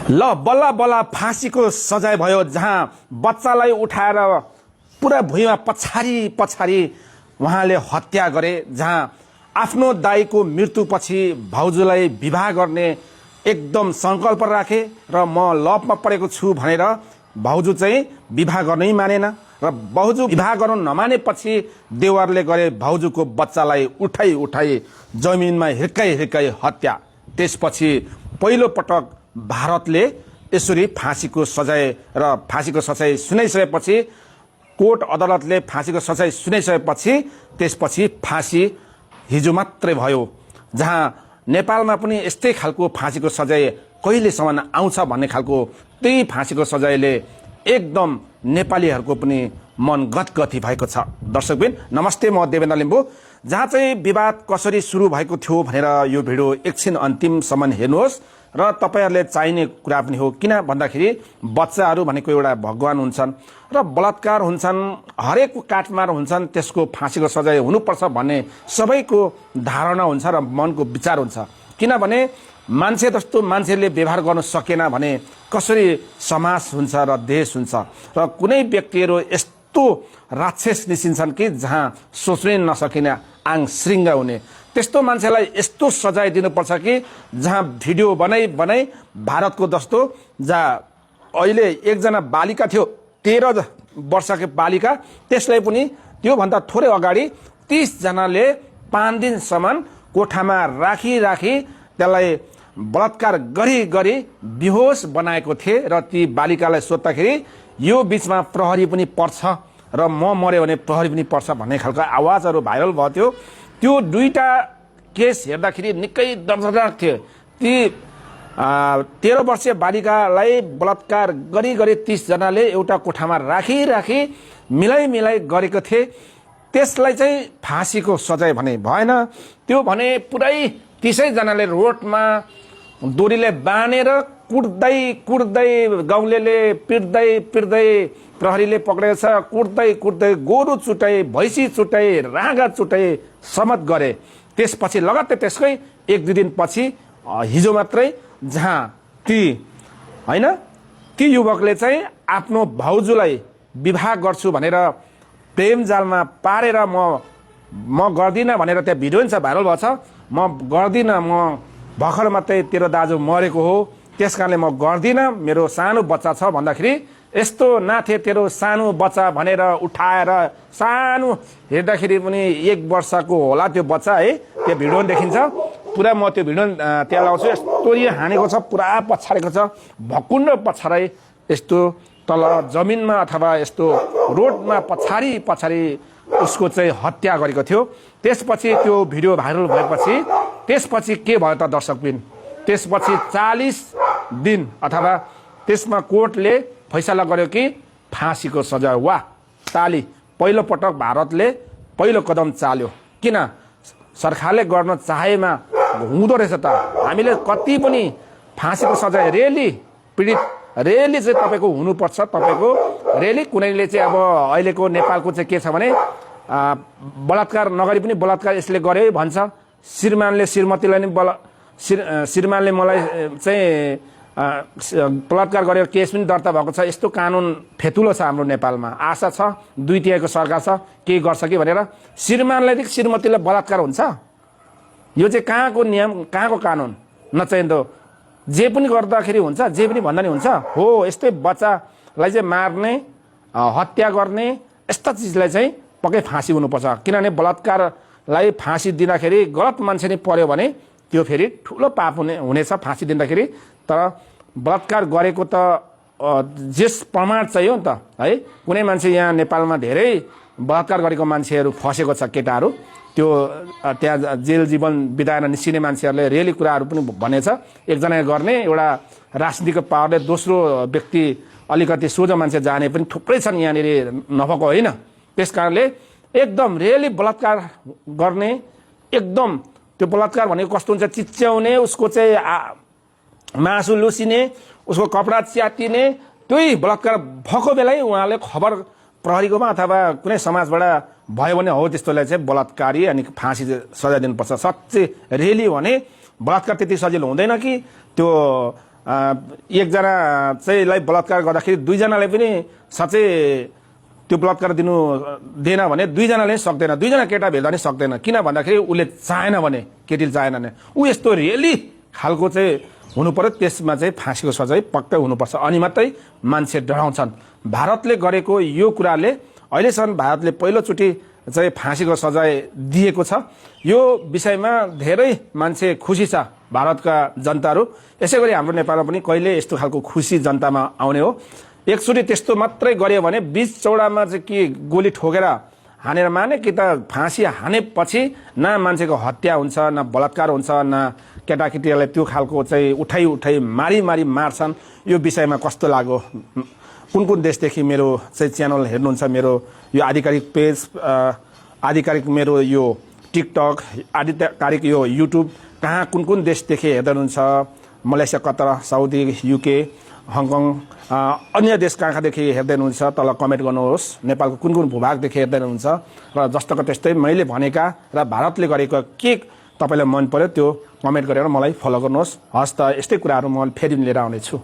ल बल्ल बल्ल फाँसीको सजाय भयो, जहाँ बच्चालाई उठाएर पुरा भुइँमा पछारी पछारी उहाँले हत्या गरे, जहाँ आफ्नो दाइको मृत्युपछि भाउजूलाई विवाह गर्ने एकदम संकल्प राखे र म लपमा परेको छु भनेर भाउजू चाहिँ विवाह गर्नै मानेन र भाउजू विवाह गर्नु नमानेपछि देवरले गरे भाउजूको बच्चालाई उठाई उठाई जमिनमा हिर्काई हिर्काई हत्या। त्यसपछि पहिलो पटक भारतले यसरी फाँसीको सजाय र फाँसीको सजाय सुनाइसकेपछि कोर्ट अदालतले फाँसीको सजाय सुनाइसकेपछि त्यसपछि फाँसी हिजो मात्रै भयो, जहाँ नेपालमा पनि यस्तै खालको फाँसीको सजाय कहिलेसम्म आउँछ भन्ने खालको त्यही फाँसीको सजायले एकदम नेपालीहरूको पनि मन गदगदी भएको छ। दर्शकबिन नमस्ते, म देवेन्द्र लिम्बू। जहाँ चाहिँ विवाद कसरी सुरु भएको थियो भनेर यो भिडियो एकछिन अन्तिमसम्म हेर्नुहोस् र तपाईहरुले चाहिने कुरा पनि हो। किन भन्दाखेरि बच्चाहरू भनेको एउटा भगवान हुन्छन् र बलात्कार हुन्छन्, हरेक काटमार हुन्छन्, त्यसको फाँसीको सजाय हुनुपर्छ भन्ने सबैको धारणा हुन्छ र मनको विचार हुन्छ। किनभने मान्छे जस्तो मान्छेले व्यवहार गर्न सकेन भने कसरी समाज हुन्छ र देश हुन्छ र कुनै व्यक्तिहरू यस्तो राक्षस निस्किन्छन् कि जहाँ सोच्नै नसकिने आङ श्रृङ्ग हुने, त्यस्तो मान्छेलाई यस्तो सजाय दिनुपर्छ कि जहाँ भिडियो बनाई बनाई भारतको जस्तो जहाँ अहिले एकजना बालिका थियो 13 वर्षको बालिका, त्यसलाई पनि त्योभन्दा थोरै अगाडि 30 जनाले 5 दिनसम्म कोठामा राखी राखी त्यसलाई बलात्कार गरी गरी बेहोस बनाएको थिए र ती बालिकालाई सोद्धाखेरि यो बीचमा प्रहरी पनि पर्छ र म मर्यो भने प्रहरी पनि पर्छ भन्ने खालको आवाजहरू भाइरल भयो थियो। त्यो दुईटा केस हेर्दाखेरि निकै दर्दनाक थियो। ती 13 वर्षीय बालिकालाई बलात्कार गरी गरी 30 जनाले एउटा कोठामा राखी राखी मिलाई मिलाई गरेको थिए। त्यसलाई चाहिँ फाँसीको सजाय भने भएन, त्यो भने पुरै 30 जनाले रोडमा डोरीले बाँधेर कुट्दै कुट्दै गाउँलेले पिट्दै पिट्दै प्रहरीले पक्रेको छ, कुट्दै कुट्दै गोरु चुटाई, भैँसी चुटाई, राँगा चुटाई समत गरे। त्यसपछि लगत्तै त्यसकै 1-2 दिनपछि हिजो मात्रै जहाँ ती युवकले चाहिँ आफ्नो भाउजूलाई विवाह गर्छु भनेर प्रेम जालमा पारेर म गर्दिनँ भनेर त्यहाँ भिडियो छ भाइरल भएको छ। म गर्दिनँ, म भर्खर मात्रै तेरो दाजु मरेको हो, त्यसकारणले म गर्दिनँ, मेरो सानो बच्चा छ भन्दाखेरि यस्तो नाथे तेरो सानो बच्चा भनेर उठाएर सानो हेर्दाखेरि पनि 1 वर्षको होला त्यो बच्चा है, त्यो भिडियो देखिन्छ। पुरा म त्यो भिडियो त्यहाँ लाउँछु। यस्तो हानेको छ, पुरा पछारेको छ, भकुण्ड पछारै यस्तो तल जमिनमा अथवा यस्तो रोडमा पछारी पछारी उसको चाहिँ हत्या गरेको थियो। त्यसपछि त्यो भिडियो भाइरल भएपछि त्यसपछि के भयो त दर्शकबिन, त्यसपछि 40 दिन अथवा त्यसमा कोर्टले फैसला गर्यो कि फाँसीको सजाय। वाह, ताली, पहिलो पटक भारतले पहिलो कदम चाल्यो। किन सरकारले गर्न चाहेमा हुँदो रहेछ त। हामीले कति पनि फाँसीको सजाय रेली पीडित रेली चाहिँ तपाईको हुनुपर्छ। तपाईको रेली कुनैले चाहिँ अब अहिलेको नेपालको चाहिँ के छ भने बलात्कार नगरी पनि बलात्कार यसले गर्यो भन्छ। श्रीमानले श्रीमतीलाई नि श्रीमानले मलाई चाहिँ बलात्कार गरेर केस पनि दर्ता भएको छ। यस्तो कानुन फेतुलो छ हाम्रो नेपालमा। आशा छ 2 सरकार छ के गर्छ कि भनेर। श्रीमानलाई देखि श्रीमतीलाई बलात्कार हुन्छ? यो चाहिँ कहाँको नियम, कहाँको कानुन? नचाहिँदो जे पनि गर्दाखेरि हुन्छ, जे पनि भन्दा नि हुन्छ हो। यस्तै बच्चालाई चाहिँ मार्ने, हत्या गर्ने यस्ता चिजलाई चाहिँ पक्कै फाँसी हुनुपर्छ। किनभने बलात्कारलाई फाँसी दिँदाखेरि गलत मान्छे नै पर्यो भने त्यो फेरि ठुलो पाप हुनेछ फाँसी दिँदाखेरि। तर बलात्कार गरेको त जेस प्रमाण चाहियो नि त है। कुनै मान्छे यहाँ नेपालमा धेरै बलात्कार गरेको मान्छेहरू फसेको छ, केटाहरू, त्यो त्यहाँ जेल जीवन बिताएर निस्किने मान्छेहरूले रेली कुराहरू पनि भनेछ। एकजना गर्ने एउटा राजनीतिको पावरले दोस्रो व्यक्ति अलिकति सोझो मान्छे जाने पनि थुप्रै छन् यहाँनिर नभएको होइन। त्यस कारणले एकदम रेली बलात्कार गर्ने, एकदम त्यो बलात्कार भनेको कस्तो हुन्छ, चिच्याउने, उसको चाहिँ मासु लुसिने, उसको कपडा च्यातिने, त्यही बलात्कार भएको बेलै उहाँले खबर प्रहरीकोमा अथवा कुनै समाजबाट भयो भने हो त्यस्तोलाई चाहिँ बलात्कारी अनि फाँसी सजाय दिनुपर्छ। साँच्चै रेली भने बलात्कार त्यति सजिलो हुँदैन कि त्यो एकजना चाहिँलाई बलात्कार गर्दाखेरि दुईजनाले पनि साँच्चै त्यो बलात्कार दिएन भने दुईजनाले सक्दैन, दुईजना केटा भेट्दा नि सक्दैन। किन भन्दाखेरि उसले चाहेन भने, केटीले चाहेन भने ऊ यस्तो रियली खालको चाहिँ हुनु पर्यो, त्यसमा चाहिँ फाँसीको सजाय पक्कै हुनुपर्छ, अनि मात्रै मान्छे डराउँछन्। भारतले गरेको यो कुराले अहिलेसम्म भारतले पहिलोचोटि चाहिँ फाँसीको सजाय दिएको छ। यो विषयमा धेरै मान्छे खुसी छ भारतका जनताहरू। यसै गरी हाम्रो नेपालमा पनि कहिले यस्तो खालको खुसी जनतामा आउने हो। एकचोटि त्यस्तो मात्रै गर्यो भने बीच चौडामा चाहिँ के गोली ठोकेर हानेर माने कि त फाँसी हानेपछि न मान्छेको हत्या हुन्छ, न बलात्कार हुन्छ, न केटाकेटीहरूलाई त्यो खालको चाहिँ उठाइ मारी मार्छन्। यो विषयमा कस्तो लाग्यो? कुन देशदेखि मेरो चाहिँ च्यानल हेर्नुहुन्छ, मेरो यो आधिकारिक पेज, आधिकारिक मेरो यो टिकटक, आधिकारिक यो युट्युब कहाँ कुन देशदेखि हेर्दै हुनुहुन्छ? Malaysia, Qatar, Saudi, UK, Hong Kong, अन्य देश कहाँदेखि हेर्दै हुनुहुन्छ? तल कमेन्ट गर्नुहोस्। नेपालको कुन भूभागदेखि हेर्दै हुनुहुन्छ? र जस्तोको त्यस्तै मैले भनेका र भारतले गरेको के तपाईँलाई मन पर्यो त्यो कमेन्ट गरेर मलाई फलो गर्नुहोस्। हस् त, यस्तै कुराहरू म फेरि लिएर आउनेछु।